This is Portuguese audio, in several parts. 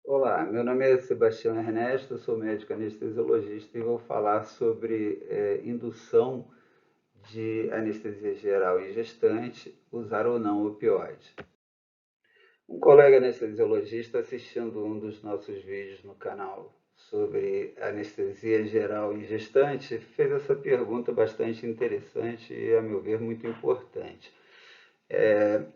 Olá, meu nome é Sebastião Ernesto, sou médico anestesiologista e vou falar sobre indução de anestesia geral em gestante, usar ou não opioide. Um colega anestesiologista assistindo um dos nossos vídeos no canal sobre anestesia geral em gestante fez essa pergunta bastante interessante e, a meu ver, muito importante.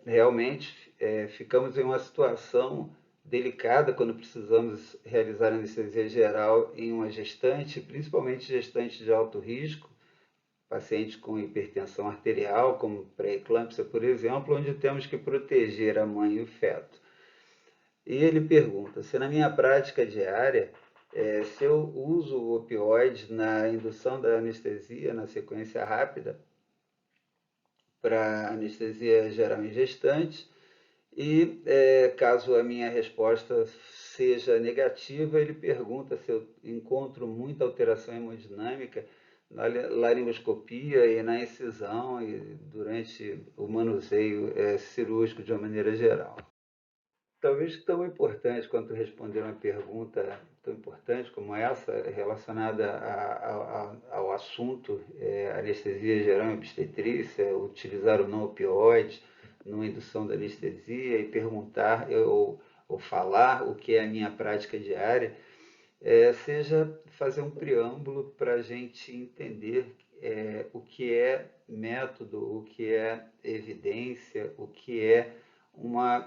Realmente ficamos em uma situação delicada quando precisamos realizar anestesia geral em uma gestante, principalmente gestante de alto risco, paciente com hipertensão arterial, como pré-eclâmpsia, por exemplo, onde temos que proteger a mãe e o feto. E ele pergunta se na minha prática diária, se eu uso o opioide na indução da anestesia, na sequência rápida, para anestesia geral em gestante. E caso a minha resposta seja negativa, ele pergunta se eu encontro muita alteração hemodinâmica na laringoscopia e na incisão e durante o manuseio cirúrgico de uma maneira geral. Talvez tão importante quanto responder uma pergunta tão importante como essa, relacionada ao assunto anestesia geral e obstetrícia, utilizar ou não opioides numa indução da anestesia e perguntar ou falar o que é a minha prática diária, seja fazer um preâmbulo para a gente entender o que é método, o que é evidência, o que é uma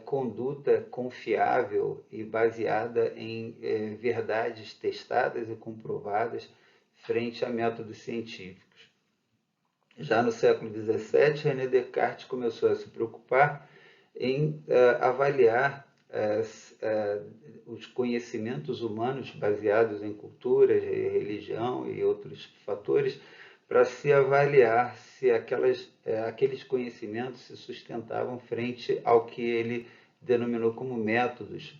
conduta confiável e baseada em verdades testadas e comprovadas frente a métodos científicos. Já no século XVII, René Descartes começou a se preocupar em avaliar os conhecimentos humanos baseados em cultura, religião e outros fatores, para se avaliar se aqueles conhecimentos se sustentavam frente ao que ele denominou como métodos.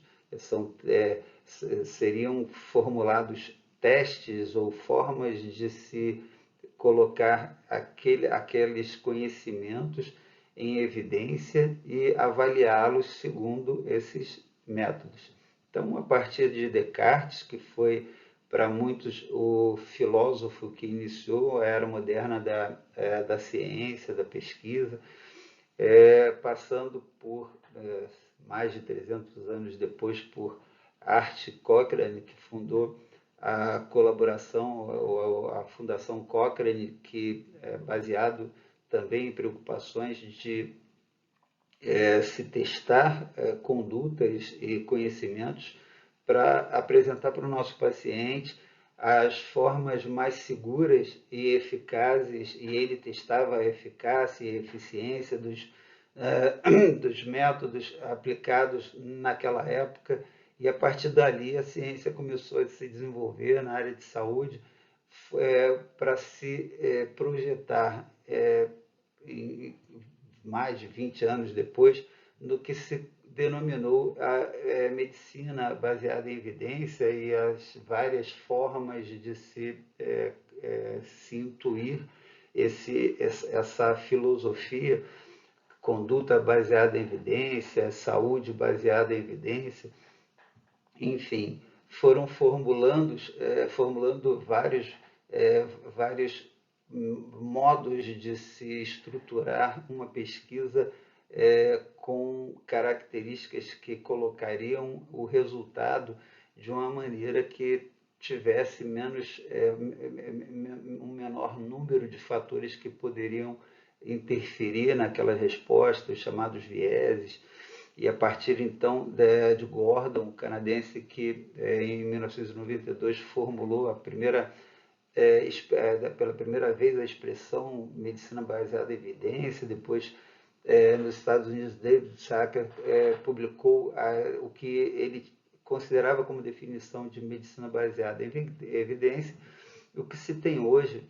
Seriam formulados testes ou formas de se colocar aqueles conhecimentos em evidência e avaliá-los segundo esses métodos. Então, a partir de Descartes, que foi para muitos o filósofo que iniciou a era moderna da ciência, da pesquisa, passando por, mais de 300 anos depois, por Art Cochrane, que fundou a colaboração, ou a Fundação Cochrane, que é baseado também em preocupações de se testar condutas e conhecimentos para apresentar para o nosso paciente as formas mais seguras e eficazes, e ele testava a eficácia e a eficiência dos métodos aplicados naquela época, e a partir dali a ciência começou a se desenvolver na área de saúde para se projetar mais de 20 anos depois, no que se denominou a medicina baseada em evidência e as várias formas de se intuir essa filosofia, conduta baseada em evidência, saúde baseada em evidência, enfim, foram formulando vários modos de se estruturar uma pesquisa com características que colocariam o resultado de uma maneira que tivesse um menor número de fatores que poderiam interferir naquela resposta, os chamados vieses. E a partir então de Gordon, canadense, que em 1992 formulou pela primeira vez a expressão medicina baseada em evidência. Depois, nos Estados Unidos, David Sacker publicou o que ele considerava como definição de medicina baseada em evidência, o que se tem hoje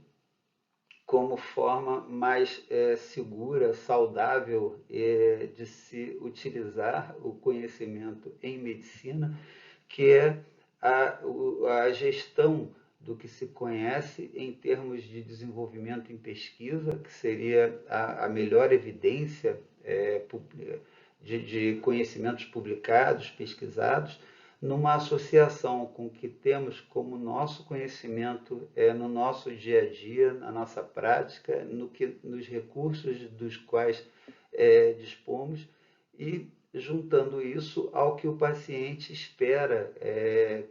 como forma mais segura, saudável de se utilizar o conhecimento em medicina, que é a gestão do que se conhece em termos de desenvolvimento em pesquisa, que seria a melhor evidência de conhecimentos publicados, pesquisados, numa associação com o que temos como nosso conhecimento no nosso dia a dia, na nossa prática, nos recursos dos quais dispomos e juntando isso ao que o paciente espera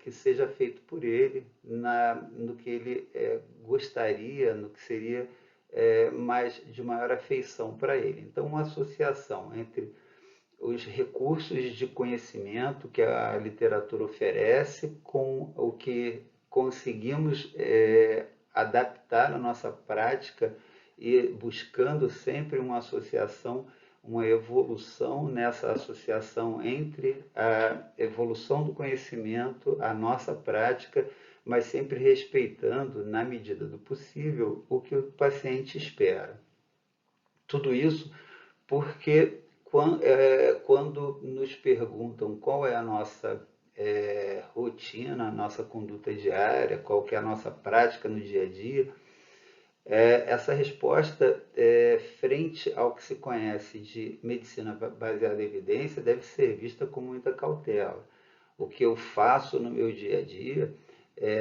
que seja feito por ele, no que ele gostaria, no que seria de maior afeição para ele. Então, uma associação entre os recursos de conhecimento que a literatura oferece com o que conseguimos adaptar à nossa prática e buscando sempre uma associação, uma evolução nessa associação entre a evolução do conhecimento, a nossa prática, mas sempre respeitando, na medida do possível, o que o paciente espera. Tudo isso porque quando nos perguntam qual é a nossa rotina, a nossa conduta diária, qual que é a nossa prática no dia a dia, essa resposta, frente ao que se conhece de medicina baseada em evidência, deve ser vista com muita cautela. O que eu faço no meu dia a dia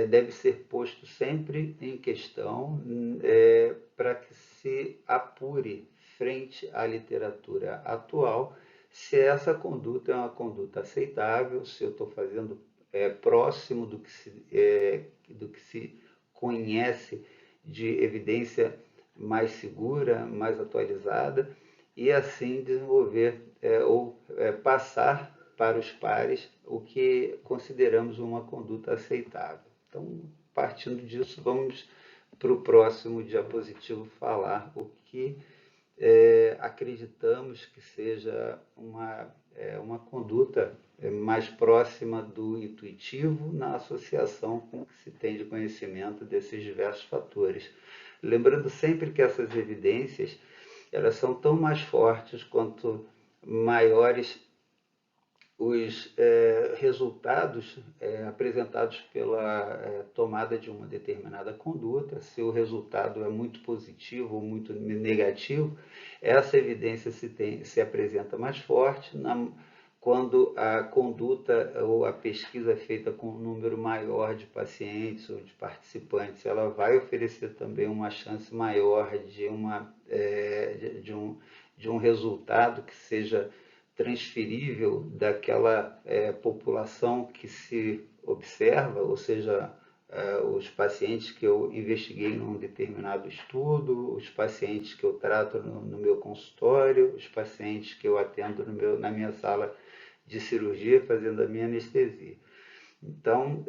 deve ser posto sempre em questão para que se apure frente à literatura atual se essa conduta é uma conduta aceitável, se eu estou fazendo próximo do que se conhece de evidência mais segura, mais atualizada, e assim desenvolver ou passar para os pares o que consideramos uma conduta aceitável. Então, partindo disso, vamos para o próximo diapositivo falar o que acreditamos que seja uma conduta mais próxima do intuitivo na associação com o que se tem de conhecimento desses diversos fatores. Lembrando sempre que essas evidências elas são tão mais fortes quanto maiores os resultados apresentados pela tomada de uma determinada conduta. Se o resultado é muito positivo ou muito negativo, essa evidência se apresenta mais forte quando a conduta ou a pesquisa é feita com um número maior de pacientes ou de participantes. Ela vai oferecer também uma chance maior de um resultado que seja transferível daquela população que se observa, ou seja, os pacientes que eu investiguei num determinado estudo, os pacientes que eu trato no meu consultório, os pacientes que eu atendo na minha sala de cirurgia fazendo a minha anestesia. Então,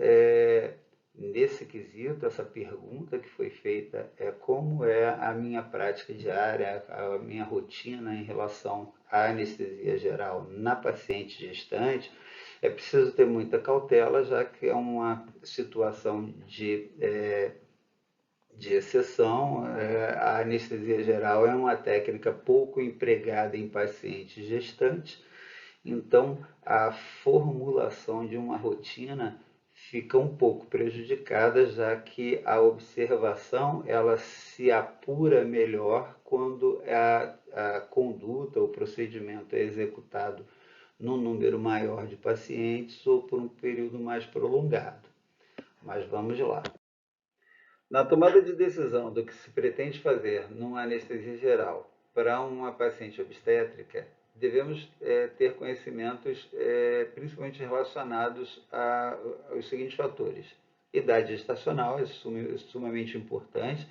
nesse quesito, essa pergunta que foi feita é como é a minha prática diária, a minha rotina em relação à anestesia geral na paciente gestante. É preciso ter muita cautela, já que é uma situação de exceção. A anestesia geral é uma técnica pouco empregada em pacientes gestantes, então a formulação de uma rotina fica um pouco prejudicada, já que a observação ela se apura melhor quando a conduta, o procedimento é executado num número maior de pacientes ou por um período mais prolongado. Mas vamos lá. Na tomada de decisão do que se pretende fazer numa anestesia geral para uma paciente obstétrica, devemos ter conhecimentos principalmente relacionados aos seguintes fatores. Idade gestacional é sumamente importante.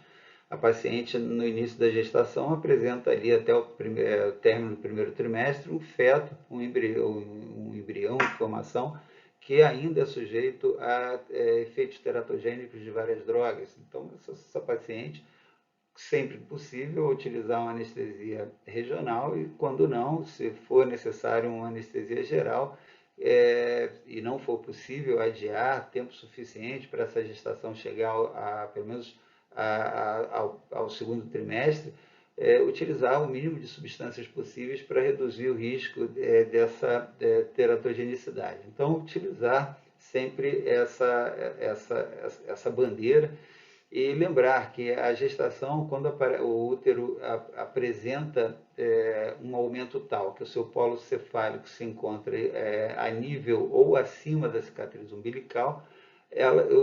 A paciente, no início da gestação, apresenta ali até o término do primeiro trimestre um feto, um embrião em formação, que ainda é sujeito a efeitos teratogênicos de várias drogas. Então, essa paciente, sempre possível, utilizar uma anestesia regional e, quando não, se for necessário uma anestesia geral, e não for possível adiar tempo suficiente para essa gestação chegar pelo menos ao segundo trimestre, utilizar o mínimo de substâncias possíveis para reduzir o risco dessa teratogenicidade. Então, utilizar sempre essa bandeira E lembrar que a gestação, quando o útero apresenta um aumento tal que o seu polo cefálico se encontra a nível ou acima da cicatriz umbilical,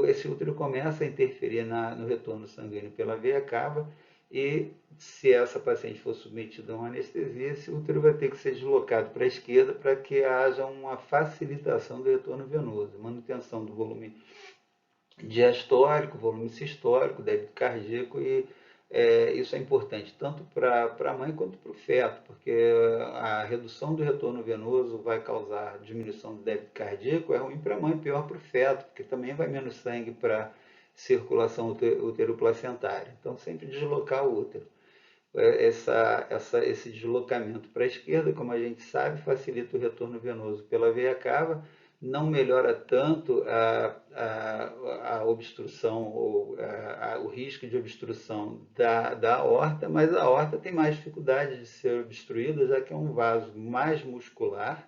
esse útero começa a interferir no retorno sanguíneo pela veia cava e, se essa paciente for submetida a uma anestesia, esse útero vai ter que ser deslocado para a esquerda para que haja uma facilitação do retorno venoso, manutenção do volume diastólico, volume sistólico, débito cardíaco e isso é importante tanto para a mãe quanto para o feto, porque a redução do retorno venoso vai causar diminuição do débito cardíaco, é ruim para a mãe, pior para o feto, porque também vai menos sangue para circulação uteroplacentária. Então, sempre deslocar o útero. Esse deslocamento para a esquerda, como a gente sabe, facilita o retorno venoso pela veia cava, não melhora tanto a obstrução ou o risco de obstrução da aorta, mas a aorta tem mais dificuldade de ser obstruída, já que é um vaso mais muscular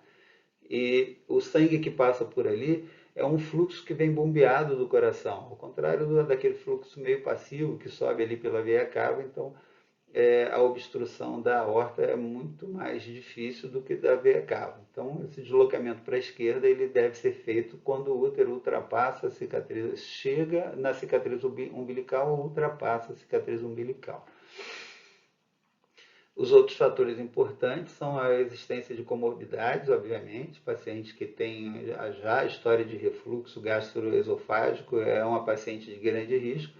e o sangue que passa por ali é um fluxo que vem bombeado do coração, ao contrário daquele fluxo meio passivo que sobe ali pela veia cava, então a obstrução da aorta é muito mais difícil do que da veia cava. Então, esse deslocamento para a esquerda ele deve ser feito quando o útero ultrapassa a cicatriz, chega na cicatriz umbilical ou ultrapassa a cicatriz umbilical. Os outros fatores importantes são a existência de comorbidades, obviamente, paciente que tem já história de refluxo gastroesofágico é uma paciente de grande risco,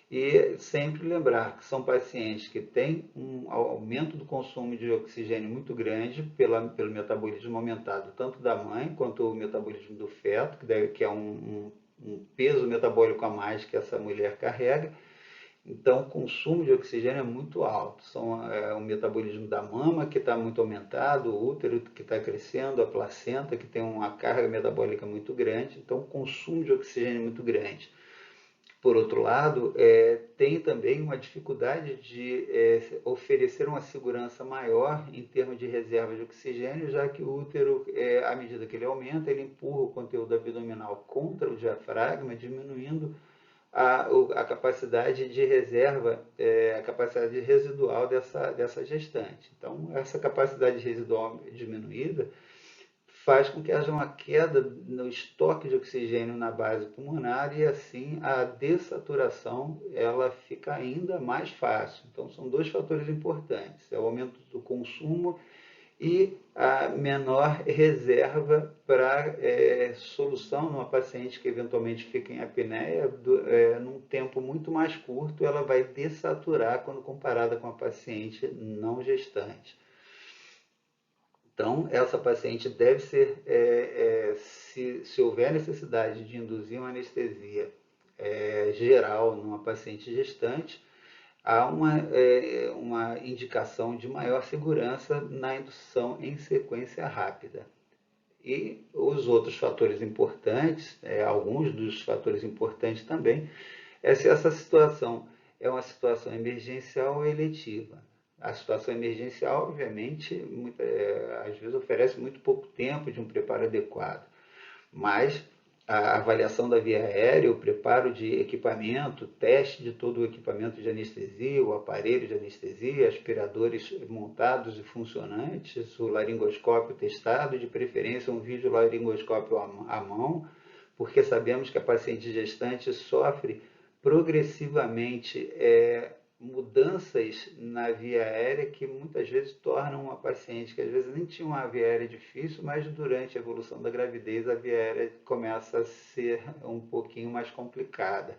e sempre lembrar que são pacientes que têm um aumento do consumo de oxigênio muito grande pelo metabolismo aumentado, tanto da mãe quanto o metabolismo do feto, que é um peso metabólico a mais que essa mulher carrega. Então, o consumo de oxigênio é muito alto. O metabolismo da mama, que está muito aumentado, o útero que está crescendo, a placenta, que tem uma carga metabólica muito grande. Então, o consumo de oxigênio é muito grande. Por outro lado, tem também uma dificuldade de oferecer uma segurança maior em termos de reserva de oxigênio, já que o útero, à medida que ele aumenta, ele empurra o conteúdo abdominal contra o diafragma, diminuindo a capacidade de reserva, a capacidade residual dessa gestante. Então, essa capacidade residual diminuída faz com que haja uma queda no estoque de oxigênio na base pulmonar e assim a dessaturação ela fica ainda mais fácil. Então são dois fatores importantes, é o aumento do consumo e a menor reserva para solução numa paciente que eventualmente fica em apneia, num tempo muito mais curto, ela vai dessaturar quando comparada com a paciente não gestante. Então, essa paciente deve ser, se houver necessidade de induzir uma anestesia geral numa paciente gestante, há uma indicação de maior segurança na indução em sequência rápida. E os outros fatores importantes, alguns dos fatores importantes também, é se essa situação é uma situação emergencial ou eletiva. A situação emergencial, obviamente, às vezes oferece muito pouco tempo de um preparo adequado, mas a avaliação da via aérea, o preparo de equipamento, teste de todo o equipamento de anestesia, o aparelho de anestesia, aspiradores montados e funcionantes, o laringoscópio testado, de preferência um videolaringoscópio à mão, porque sabemos que a paciente gestante sofre progressivamente mudanças na via aérea que muitas vezes tornam uma paciente que às vezes nem tinha uma via aérea difícil, mas durante a evolução da gravidez a via aérea começa a ser um pouquinho mais complicada.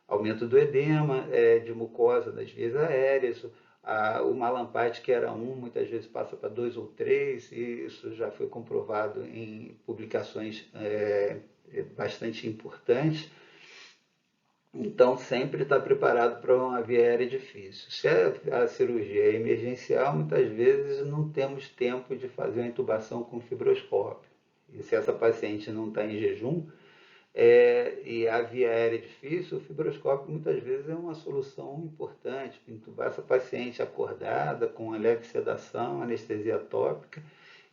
Aumento do edema, de mucosa das vias aéreas, o malampate que era 1, muitas vezes passa para 2 ou 3, e isso já foi comprovado em publicações bastante importantes. Então, sempre está preparado para uma via aérea difícil. Se a cirurgia é emergencial, muitas vezes não temos tempo de fazer uma intubação com fibroscópio. E se essa paciente não está em jejum e a via aérea é difícil, o fibroscópio muitas vezes é uma solução importante para intubar essa paciente acordada, com uma leve sedação, anestesia tópica,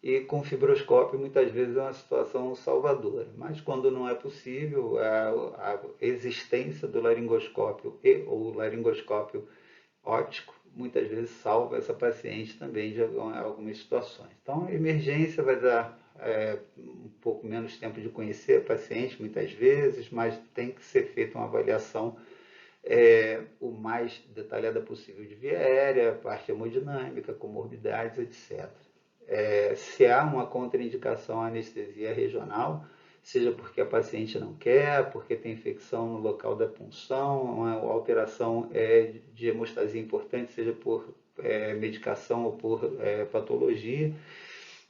e com fibroscópio muitas vezes é uma situação salvadora, mas quando não é possível, a existência do laringoscópio ou laringoscópio óptico muitas vezes salva essa paciente também de algumas situações. Então, a emergência vai dar um pouco menos tempo de conhecer a paciente muitas vezes, mas tem que ser feita uma avaliação o mais detalhada possível de via aérea, parte hemodinâmica, comorbidades, etc. Se há uma contraindicação à anestesia regional, seja porque a paciente não quer, porque tem infecção no local da punção, uma alteração de hemostasia importante, seja por medicação ou por patologia,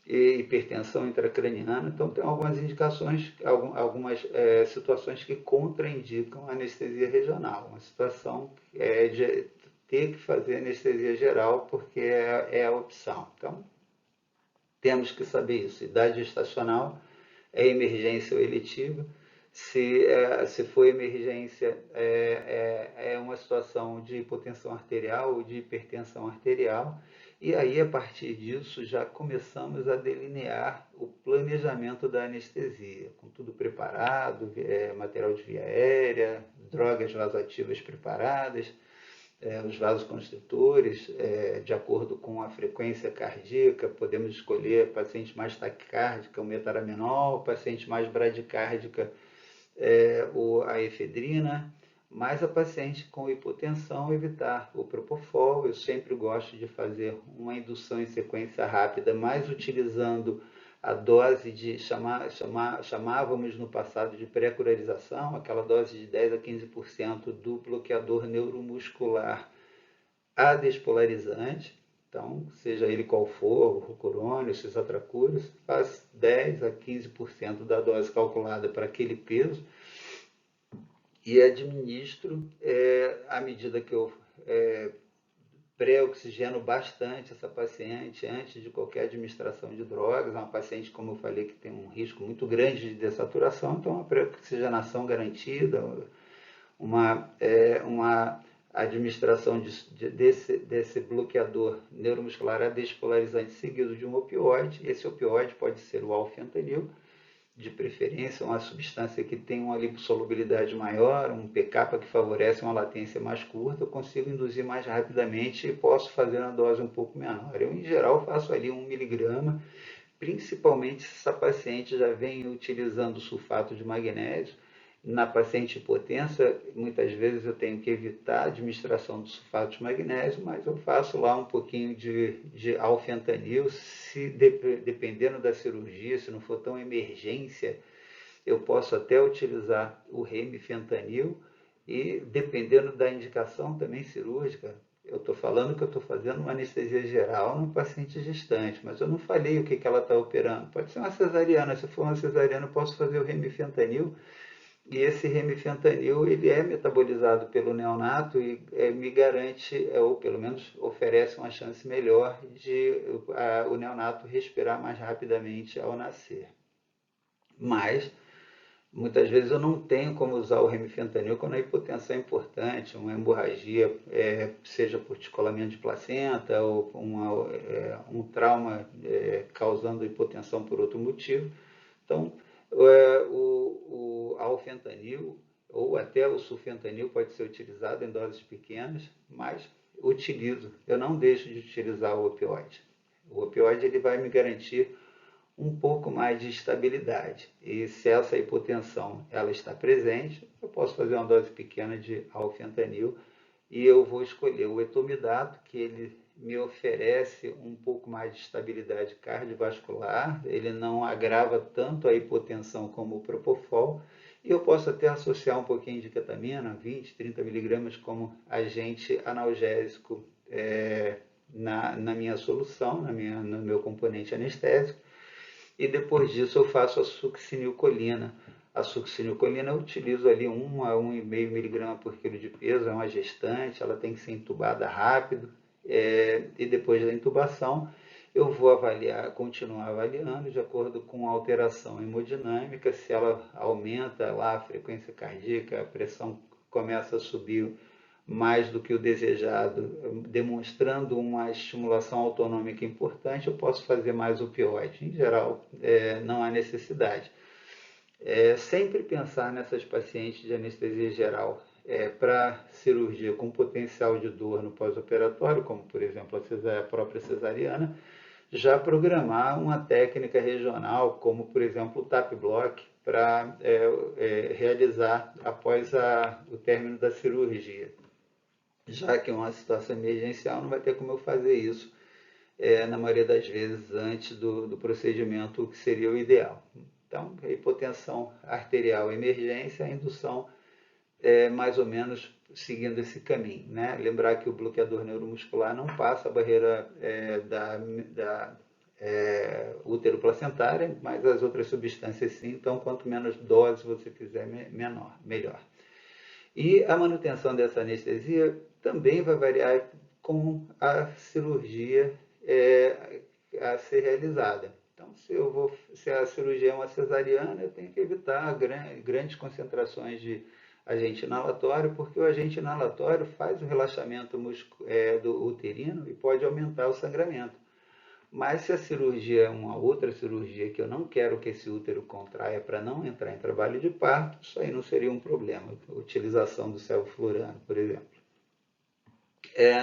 e hipertensão intracraniana. Então, tem algumas indicações, algumas situações que contraindicam a anestesia regional. Uma situação de ter que fazer anestesia geral porque é a opção. Então, temos que saber isso. Idade gestacional é emergência ou eletiva. Se for emergência, é uma situação de hipotensão arterial ou de hipertensão arterial. E aí, a partir disso, já começamos a delinear o planejamento da anestesia, com tudo preparado, material de via aérea, drogas vasoativas preparadas, os vasoconstritores, de acordo com a frequência cardíaca, podemos escolher paciente mais taquicárdica, o metaraminol, paciente mais bradicárdica, a efedrina, mas a paciente com hipotensão evitar o propofol. Eu sempre gosto de fazer uma indução em sequência rápida, mas utilizando a dose de, chamávamos no passado de pré-curarização, aquela dose de 10 a 15% do bloqueador neuromuscular adespolarizante. Então, seja ele qual for, o Rucurone, o Cisatracurus, faz 10 a 15% da dose calculada para aquele peso e administro à medida que eu pré-oxigeno bastante essa paciente antes de qualquer administração de drogas. É uma paciente, como eu falei, que tem um risco muito grande de dessaturação, então uma pré-oxigenação garantida, uma administração desse bloqueador neuromuscular adespolarizante seguido de um opioide. Esse opioide pode ser o alfentanil, de preferência, uma substância que tem uma lipossolubilidade maior, um pKa que favorece uma latência mais curta, eu consigo induzir mais rapidamente e posso fazer uma dose um pouco menor. Eu, em geral, faço ali 1 miligrama, principalmente se essa paciente já vem utilizando sulfato de magnésio. Na paciente hipotensa, muitas vezes eu tenho que evitar a administração do sulfato de magnésio, mas eu faço lá um pouquinho de alfentanil, dependendo da cirurgia, se não for tão emergência, eu posso até utilizar o remifentanil e, dependendo da indicação também cirúrgica, eu estou falando que eu estou fazendo uma anestesia geral no paciente gestante, mas eu não falei o que ela está operando. Pode ser uma cesariana, se for uma cesariana eu posso fazer o remifentanil, e esse remifentanil ele é metabolizado pelo neonato e me garante, ou pelo menos oferece uma chance melhor de o neonato respirar mais rapidamente ao nascer. Mas muitas vezes eu não tenho como usar o remifentanil quando a hipotensão é importante, uma hemorragia, seja por descolamento de placenta ou um trauma causando hipotensão por outro motivo. Então, o alfentanil ou até o sulfentanil pode ser utilizado em doses pequenas, mas eu não deixo de utilizar o opioide. O opioide ele vai me garantir um pouco mais de estabilidade. E se essa hipotensão ela está presente, eu posso fazer uma dose pequena de alfentanil e eu vou escolher o etomidato, que ele me oferece um pouco mais de estabilidade cardiovascular, ele não agrava tanto a hipotensão como o propofol, e eu posso até associar um pouquinho de ketamina, 20, 30 miligramas, como agente analgésico na minha solução, no meu componente anestésico, e depois disso eu faço a succinilcolina. A succinilcolina eu utilizo ali 1 a 1,5 miligrama por quilo de peso, é uma gestante, ela tem que ser entubada rápido, e depois da intubação eu vou continuar avaliando de acordo com a alteração hemodinâmica, se ela aumenta lá a frequência cardíaca, a pressão começa a subir mais do que o desejado, demonstrando uma estimulação autonômica importante, eu posso fazer mais opioide. Em geral, não há necessidade. Sempre pensar nessas pacientes de anestesia geral para cirurgia com potencial de dor no pós-operatório, como por exemplo a própria cesariana, já programar uma técnica regional, como por exemplo o TAP Block, para realizar após o término da cirurgia. Já que é uma situação emergencial, não vai ter como eu fazer isso, na maioria das vezes, antes do procedimento, o que seria o ideal. Então, a hipotensão arterial emergência, a indução mais ou menos seguindo esse caminho, né? Lembrar que o bloqueador neuromuscular não passa a barreira da útero placentária, mas as outras substâncias sim, então quanto menos dose você fizer, melhor. E a manutenção dessa anestesia também vai variar com a cirurgia a ser realizada. Então, se a cirurgia é uma cesariana, eu tenho que evitar grandes concentrações de agente inalatório, porque o agente inalatório faz o relaxamento do uterino e pode aumentar o sangramento. Mas se a cirurgia é uma outra cirurgia que eu não quero que esse útero contraia para não entrar em trabalho de parto, isso aí não seria um problema. A utilização do sevoflurano, por exemplo.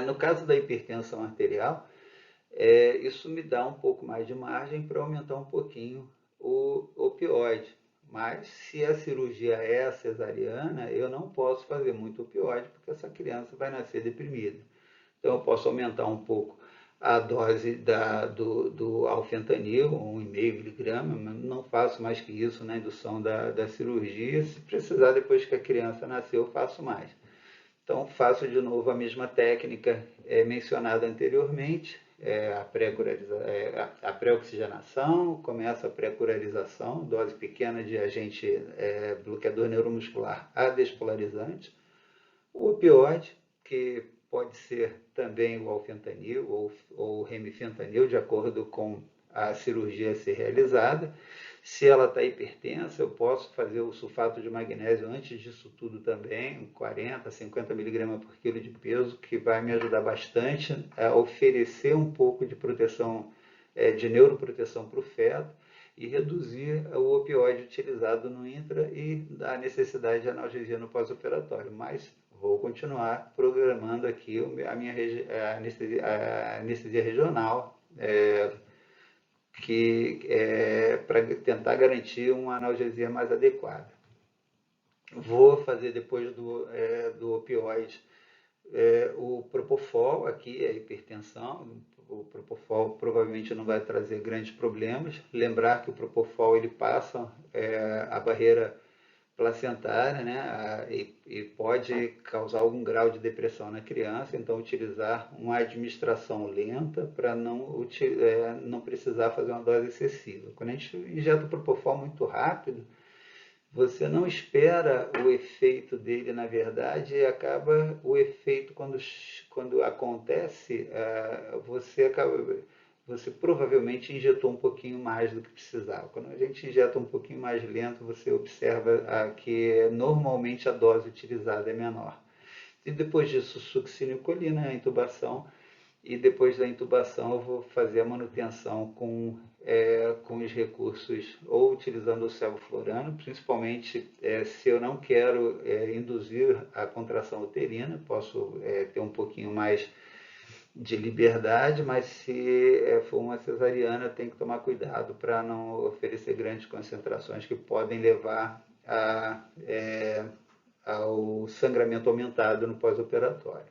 No caso da hipertensão arterial, isso me dá um pouco mais de margem para aumentar um pouquinho o opioide. Mas se a cirurgia é a cesariana, eu não posso fazer muito opioide, porque essa criança vai nascer deprimida. Então eu posso aumentar um pouco a dose do alfentanil, 1,5 miligrama, mas não faço mais que isso na indução da cirurgia. Se precisar, depois que a criança nasceu, eu faço mais. Então, faço de novo a mesma técnica mencionada anteriormente, a pré-oxigenação, começa a pré-curarização, dose pequena de agente bloqueador neuromuscular adespolarizante, o opioide, que pode ser também o alfentanil ou o remifentanil, de acordo com a cirurgia a ser realizada. Se ela está hipertensa, eu posso fazer o sulfato de magnésio antes disso tudo também, 40, 50 miligramas por quilo de peso, que vai me ajudar bastante a oferecer um pouco de proteção, de neuroproteção para o feto e reduzir o opioide utilizado no intra e a necessidade de analgesia no pós-operatório. Mas vou continuar programando aqui a minha anestesia regional, para tentar garantir uma analgesia mais adequada. Vou fazer depois do opioide o propofol, aqui a hipertensão. O propofol provavelmente não vai trazer grandes problemas. Lembrar que o propofol ele passa a barreira placentária, né, e pode causar algum grau de depressão na criança, então utilizar uma administração lenta para não precisar fazer uma dose excessiva. Quando a gente injeta o propofol muito rápido, você não espera o efeito dele, na verdade, e acaba o efeito quando acontece, você provavelmente injetou um pouquinho mais do que precisava. Quando a gente injeta um pouquinho mais lento, você observa que normalmente a dose utilizada é menor. E depois disso, succinilcolina, a intubação, e depois da intubação eu vou fazer a manutenção com os recursos, ou utilizando o sevoflurano, principalmente se eu não quero induzir a contração uterina, posso ter um pouquinho mais de liberdade, mas se for uma cesariana, tem que tomar cuidado para não oferecer grandes concentrações que podem levar ao sangramento aumentado no pós-operatório.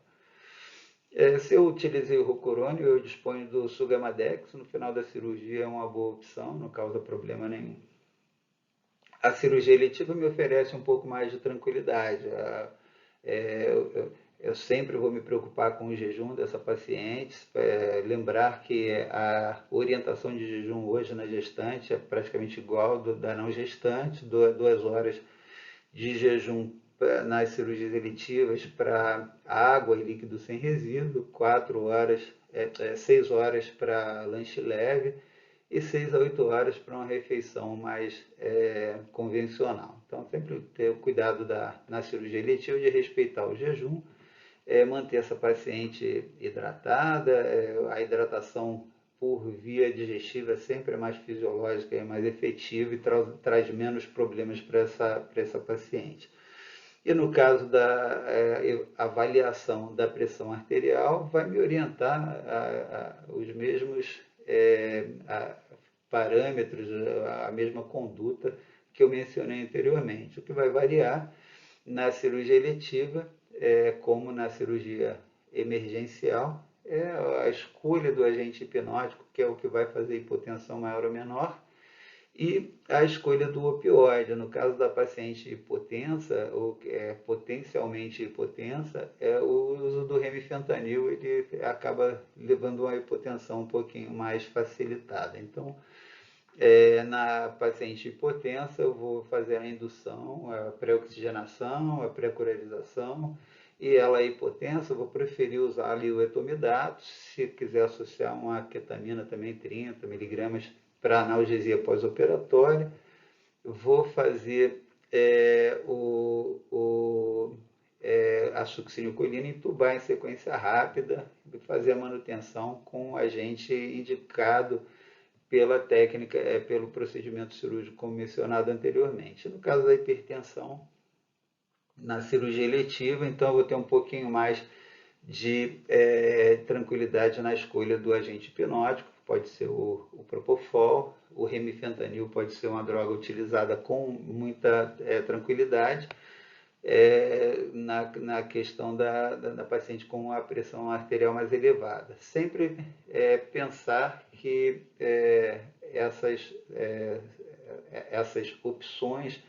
Se eu utilizei o rocurônio, eu disponho do Sugamadex, no final da cirurgia é uma boa opção, não causa problema nenhum. A cirurgia eletiva me oferece um pouco mais de tranquilidade. Eu sempre vou me preocupar com o jejum dessa paciente, lembrar que a orientação de jejum hoje na gestante é praticamente igual da não gestante, 2 horas de jejum nas cirurgias eletivas para água e líquido sem resíduo, 6 horas para lanche leve e 6 a 8 horas para uma refeição mais convencional. Então, sempre ter o cuidado na cirurgia eletiva de respeitar o jejum manter essa paciente hidratada. A hidratação por via digestiva sempre é mais fisiológica, é mais efetiva e traz menos problemas para essa paciente. E no caso da avaliação da pressão arterial, vai me orientar os mesmos parâmetros, a mesma conduta que eu mencionei anteriormente. O que vai variar na cirurgia eletiva, como na cirurgia emergencial, é a escolha do agente hipnótico, que é o que vai fazer hipotensão maior ou menor, e a escolha do opioide. No caso da paciente hipotensa, ou potencialmente hipotensa, o uso do remifentanil ele acaba levando a uma hipotensão um pouquinho mais facilitada. Então, na paciente hipotensa, eu vou fazer a indução, a pré-oxigenação, a pré-curarização, e ela é hipotensa, eu vou preferir usar ali o etomidato. Se quiser associar uma ketamina também, 30 miligramas, para analgesia pós-operatória. Vou fazer a succinilcolina, entubar em sequência rápida, e fazer a manutenção com o agente indicado pela técnica, pelo procedimento cirúrgico como mencionado anteriormente. No caso da hipertensão, na cirurgia eletiva, então eu vou ter um pouquinho mais de tranquilidade na escolha do agente hipnótico. Pode ser o Propofol, o remifentanil pode ser uma droga utilizada com muita tranquilidade, na questão da paciente com a pressão arterial mais elevada. Sempre pensar que essas opções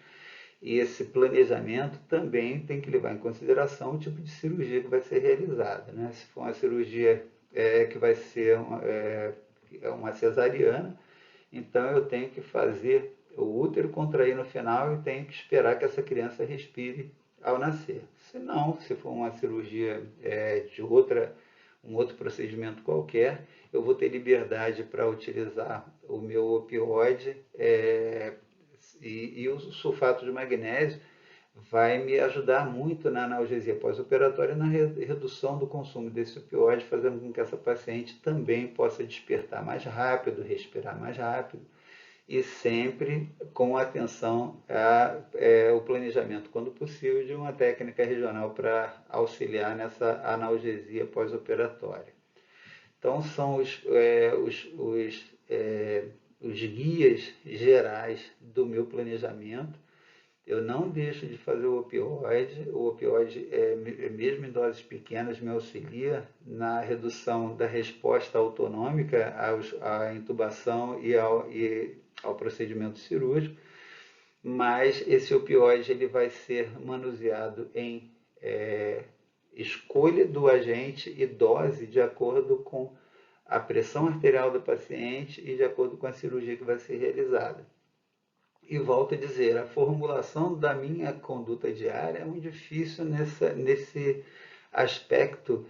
e esse planejamento também tem que levar em consideração o tipo de cirurgia que vai ser realizada, né? Se for uma cirurgia que vai ser uma cesariana, então eu tenho que fazer o útero contrair no final e tenho que esperar que essa criança respire ao nascer. Se não, se for uma cirurgia de um outro procedimento qualquer, eu vou ter liberdade para utilizar o meu opioide, e o sulfato de magnésio vai me ajudar muito na analgesia pós-operatória e na redução do consumo desse opioide, fazendo com que essa paciente também possa despertar mais rápido, respirar mais rápido, e sempre com atenção ao planejamento, quando possível, de uma técnica regional para auxiliar nessa analgesia pós-operatória. Então, são os guias gerais do meu planejamento. Eu não deixo de fazer o opioide, mesmo em doses pequenas, me auxilia na redução da resposta autonômica à intubação e ao procedimento cirúrgico, mas esse opioide ele vai ser manuseado em escolha do agente e dose de acordo com a pressão arterial do paciente e de acordo com a cirurgia que vai ser realizada. E volto a dizer, a formulação da minha conduta diária é muito difícil nesse aspecto,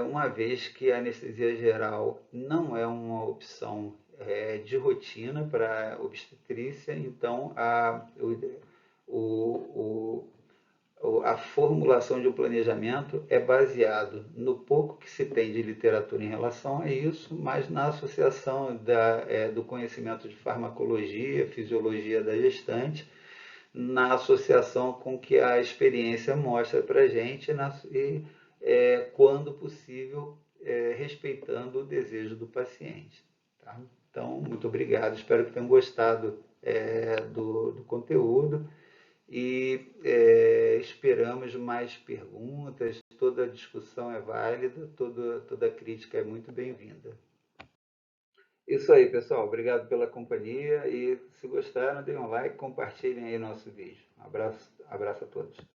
uma vez que a anestesia geral não é uma opção de rotina para a obstetrícia, então a formulação de um planejamento é baseado no pouco que se tem de literatura em relação a isso, mas na associação do conhecimento de farmacologia, fisiologia da gestante, na associação com o que a experiência mostra para a gente e, quando possível, respeitando o desejo do paciente. Tá? Então, muito obrigado, espero que tenham gostado do conteúdo. E esperamos mais perguntas, toda discussão é válida, toda crítica é muito bem-vinda. Isso aí, pessoal, obrigado pela companhia e se gostaram, deem um like, compartilhem aí nosso vídeo. Abraço a todos.